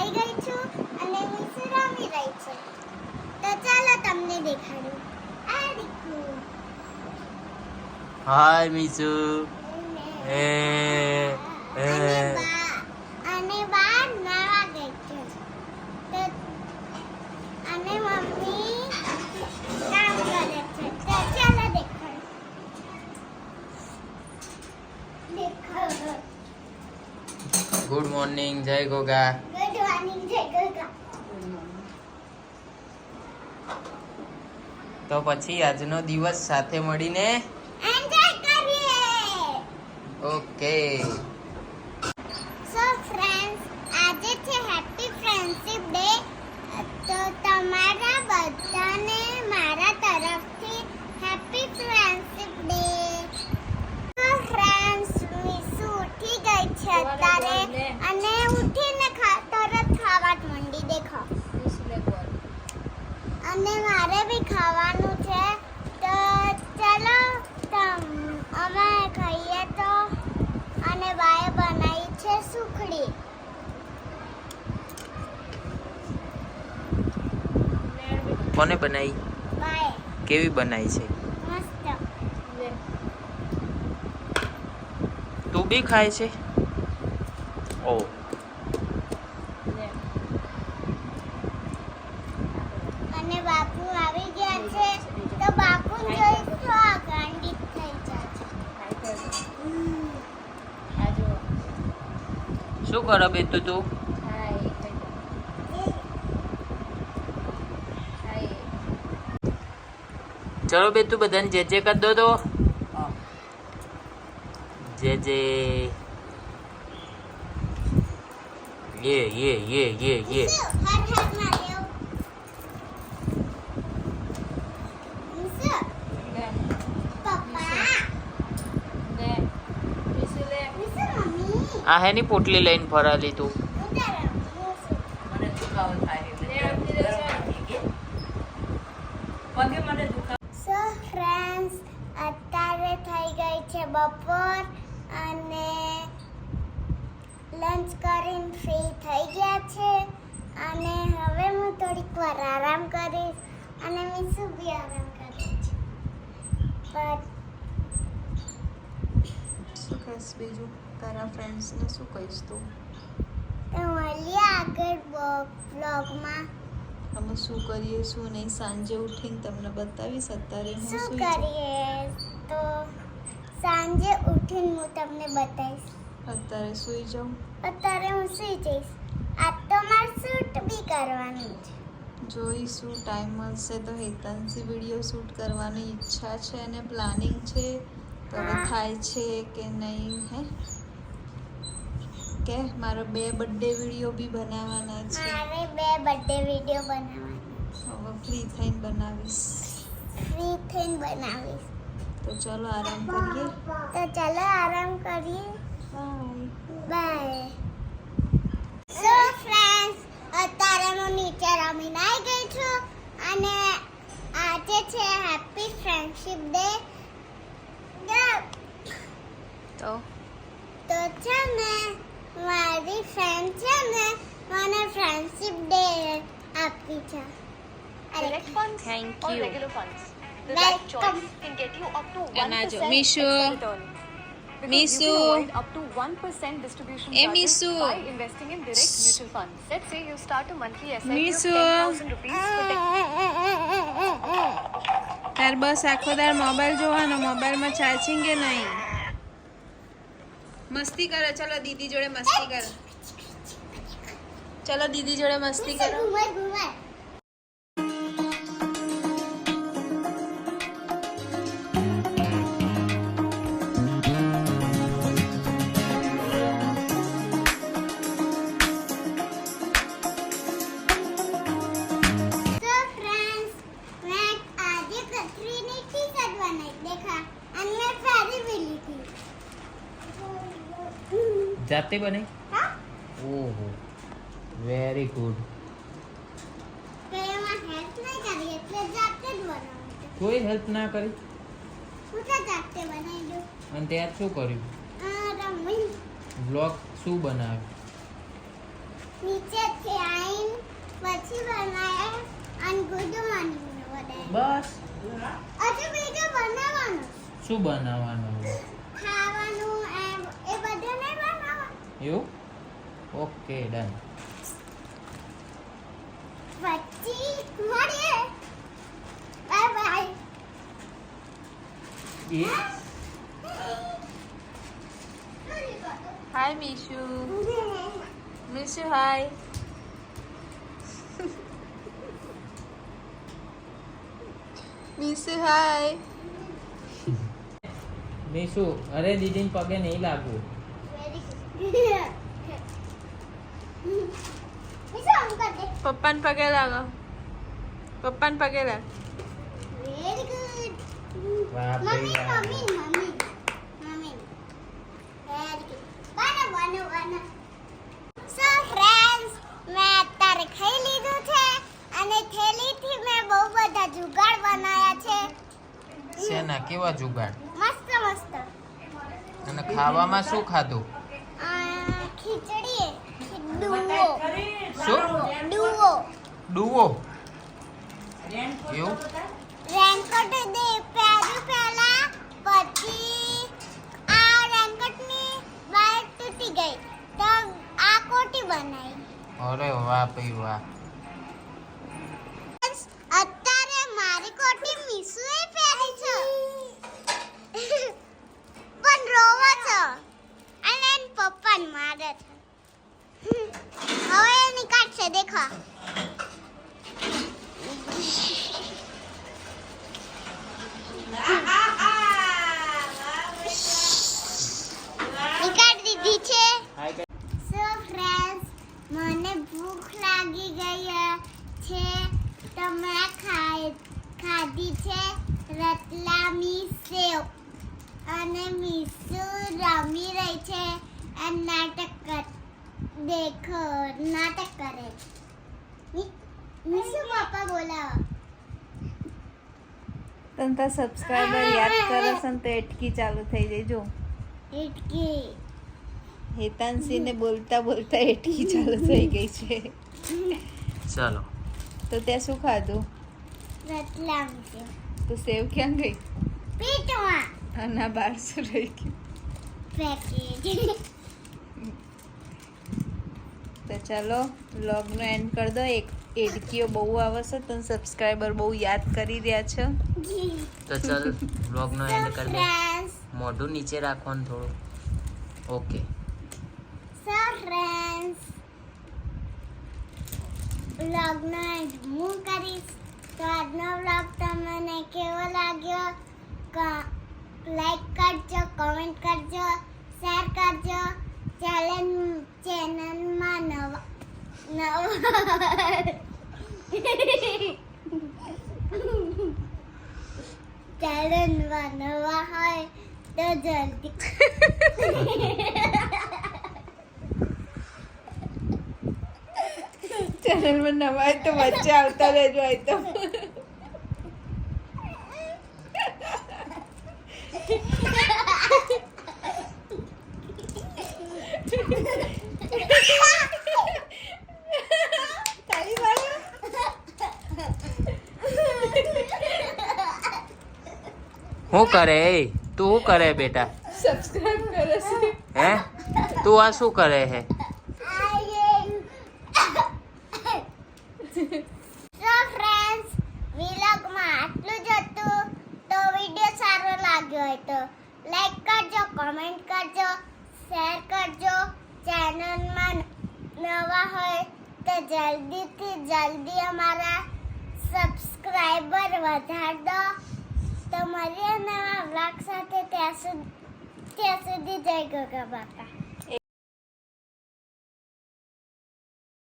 થઈ ગઈ છું અને મીસુ રમી રહી છે. તો ચાલો તમને દેખાડું. આ દીકુ. હાય મીસુ. અને બા નાવા ગઈ છે. તો અને મમ્મી કામ કરે છે. તો ચાલો દેખાડો. ગુડ મોર્નિંગ જય ગોગા. ગુડ મોર્નિંગ જય ગોગા. તો પછી આજનો દિવસ સાથે મળીને એન્જોય કરીએ. ઓકે. સો ફ્રેન્ડ્સ, આજે છે હેપી ફ્રેન્ડશિપ ડે. તો તમારા બધાને મારા તરફથી હેપી ફ્રેન્ડશિપ ડે. તો ફ્રેન્ડ્સ, મીસુ ઉઠી ગઈ છે અત્યારે અને ઉઠીને તરત ખાવા માંડી. દેખો. અને મારે બી ખાવાનું છે. તો ચલો અમે ખાઈએ. તો અને બાએ બનાવી છે સુખડી. કોને બનાવી? બાએ. કેવી બનાવી છે? મસ્ત. તું બી ખાય છે? ઓ અને બાપુ આવી ગયા છે. તો બાપુ જોઈ તો આકાંડિત થઈ જાય છે. શું કરો બેતું તું? ચલો બેતું બધાને જે જે કરી દો તો જે યે હર હર મહાદેવ. મીસુ, પપ્પા. મીસુ, મમ્મી. આ હેની પોટલી લઈને ફરાલી તું? ઉતારો. સો ફ્રેન્ડ્સ, અત્યારે થઈ ગઈ છે બપોર અને લંચ કરીને ફ્રી થઈ ગયા છે. અને હવે હું થોડીક વાર આરામ કરીશ અને મીસુ બી આરામ કરે છે. શું કહીશ બીજું? તારા ફ્રેન્ડ્સને શું કહીશ તું? તો મળીએ આગળ બ્લોગમાં. અમે શું કરીએ શું નહીં સાંજે ઉઠીને તમને બતાવીશ. અત્યારે હું શું સૂઈ જાઉં. કરીએ તો સાંજે ઉઠીને હું તમને બતાવીશ. અત્યારે સૂઈ જાઉં. અત્યારે હું સુઈ જઈશ. આજ તો મારે શૂટ બી કરવાનું છે. જોઈશું ટાઈમ મળશે તો હેતાંશી વિડીયો શૂટ કરવાની ઈચ્છા છે અને પ્લાનિંગ છે. તો હવે હા. થાય છે કે નહીં હે કે મારા 2 બર્થડે વિડીયો બી બનાવવાના છે. મારે 2 બર્થડે વિડીયો બનાવવાના. હવે ફ્રી થઈને બનાવીશ. ફ્રી થઈને બનાવીશ. તો ચલો આરામ કરીએ. તો ચાલો આરામ કરીએ. બાય. બાય. સો ફ્રેન્ડ્સ, અત્યારે હું નીચે રમીને આવી ગઈ છું અને આજે છે હેપી ફ્રેન્ડશિપ ડે. તો છે ને મારી ફ્રેન્ડ છે ને મને ફ્રેન્ડશિપ ડે આપી છે. Direct funds Thank or you. regular funds. The Welcome. right choice can get you up to 1% Anajo. extra Mishu. return. Because Mishu. you can avoid up to 1% distribution Hey, charges Mishu. by investing in direct mutual funds. Let's say you start a monthly SIP Mishu. of 10,000 rupees for તાર બસ આખો દાર mobile જોવાનો. મોબાઈલમાં charging કે નહીં? મસ્તી કરો. ચલો દીદી જોડે મસ્તી કરો. ચલો દીદી જોડે મસ્તી કરો. ઘુમાય ઘુમાય. તો ફ્રેન્ડ્સ, મેં આજે કતરીની ટી-શર્ટ બનાવી. દેખા. અને મેં પહેરી બી લીધી. જાતે બને? હા? ઓહો, વેરી ગુડ. તો એમાં હેલ્પ નહીં કરી એટલે જાતે જ બનાવું. કોઈ હેલ્પ ના કરી? હું તો જાતે બનાવી દઉં. અને ત્યાં શું કર્યું? રમવી. બ્લોગ શું બનાવ્યું? નીચેથી આવીને પછી બનાવ્યા અને ગુડ મોર્નિંગ બનાવ્યા. બસ હજુ બીજું બનાવવાનું, શું બનાવવાનું ખાવાનું એ બધું નહીં બનાવવાનું. એવું ઓકે ડન. પછી મળીએ. Bye bye. Hi Mishu. Mishu hi. Mishu hi. Mishu અરે દીદીને પગે નહીં લાગવું. પપ્પાને પગે લાગો. પપ્પાને પગે લાગ. Very good. વાહ મમ્મી ભાઈ mummy mummy mummy very good. બનો સો ફ્રેન્ડ્સ, મેં અત્યારે ખાઈ લીધું છે અને થેલીથી મેં બહુ બધા જુગાડ બનાવ્યા છે. શેના કેવા જુગાડ મસ્ત મસ્ત. અને ખાવામાં શું ખાધું? ખીચડી ડુઓ શું ડુઓ ડુઓ એવું રેનકોટ દે પહેર્યું પહેલા, પછી આ રેનકોટની વાયર તૂટી ગઈ તો આ કોટી બનાવી. અરે વાહ ભાઈ વાહ. અત્યારે મારી કોટી મીસુએ પહેરી છે પણ રોવે છે અને એન પપ્પાને મારે છે. હવે એ નીકાળશે દેખો. નીકાળી દીધી છે. સો ફ્રેન્ડ્સ, મને ભૂખ લાગી ગઈ છે તો મેં ખાધી છે રતલામી સેવ અને મીસુ રમી રહી છે અને નાટક કરે છે. મીસુ પપ્પા બોલાવો. તને તાર સબસ્ક્રાઇબર યાદ કરે છે ને તો એટકી ચાલુ થઈ જાય જો. ઇટકી હેતાંશીને બોલતા બોલતા એટકી ચાલુ થઈ ગઈ છે. ચાલો તો ત્યાં શું ખાધું? રતલામી સેવ તો સેવ ક્યાં ગઈ? પીટમાં અને આ બાર શું રહી ગયું? પેકેજ. તો ચાલો વ્લોગનો એન્ડ કરી દો. એક એડકીઓ બહુ આવે છે, તને સબસ્ક્રાઇબર બહુ યાદ કરી રહ્યા છે. તો ચાલ વ્લોગનો એન્ડ કરી દે. ફ્રેન્ડ્સ, મોઢું નીચે રાખવાનું થોડું. ઓકે સો ફ્રેન્ડ્સ, વ્લોગનો એન્ડ હું કરીશ. તો આજનો વ્લોગ તમને કેવો લાગ્યો? લાઈક કરજો, કમેન્ટ કરજો, શેર કરજો. ચેનલમાં નવા હોય તો જલ્દી ચેનલમાં નવા હોય તો વચ્ચે આવતા રહેજો. હોય તો શું કરે તું? શું કરે બેટા? સબસ્ક્રાઇબ કરે છે. હે તું આ શું કરે હે? તો ફ્રેન્ડ્સ, વ્લોગમાં આટલું જ હતું. તો વિડીયો સારો લાગ્યો હોય તો લાઈક કરજો, કમેન્ટ કરજો, શેર કરજો. ચેનલમાં નવા હોય તો જલ્દીથી જલ્દી અમારા સબસ્ક્રાઇબર વધાર દો. તો મળીએ નવા વ્લોગ સાથે. ત્યાં સુધી જય ગોગા બાપા.